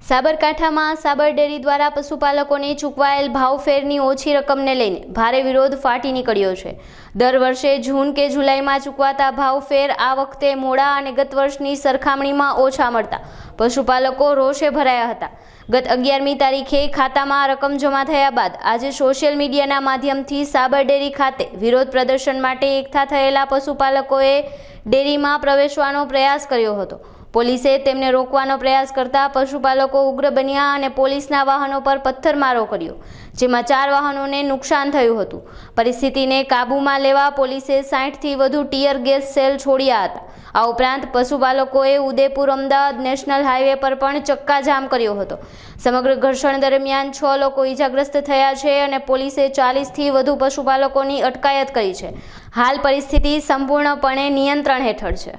સાબરકાંઠામાં સાબર ડેરી દ્વારા પશુપાલકોને ચૂકવાયેલ ભાવફેરની ઓછી રકમને લઈને ભારે વિરોધ ફાટી નીકળ્યો છે। દર વર્ષે જૂન કે જુલાઈમાં ચૂકવાતા ભાવફેર આ વખતે મોડા અને ગત વર્ષની સરખામણીમાં ઓછા મળતા પશુપાલકો રોષે ભરાયા હતા। ગત 11મી તારીખે ખાતામાં રકમ જમા થયા બાદ આજે સોશિયલ મીડિયાના માધ્યમથી સાબર ડેરી ખાતે વિરોધ પ્રદર્શન માટે એકઠા થયેલા પશુપાલકોએ ડેરીમાં પ્રવેશવાનો પ્રયાસ કર્યો હતો। પોલીસે તેમને રોકવાનો પ્રયાસ કરતા પશુપાલકો ઉગ્ર બન્યા અને પોલીસના વાહનો પર પથ્થરમારો કર્યો, જેમાં 4 વાહનોને નુકસાન થયું હતું। પરિસ્થિતિને કાબૂમાં લેવા પોલીસે 60થી વધુ ટીયર ગેસ સેલ છોડ્યા હતા। આ ઉપરાંત પશુપાલકોએ ઉદયપુર અમદાવાદ નેશનલ હાઈવે પર પણ ચક્કાજામ કર્યો હતો। સમગ્ર ઘર્ષણ દરમિયાન 6 લોકો ઈજાગ્રસ્ત થયા છે અને પોલીસે 40થી વધુ પશુપાલકોની અટકાયત કરી છે। હાલ પરિસ્થિતિ સંપૂર્ણપણે નિયંત્રણ હેઠળ છે।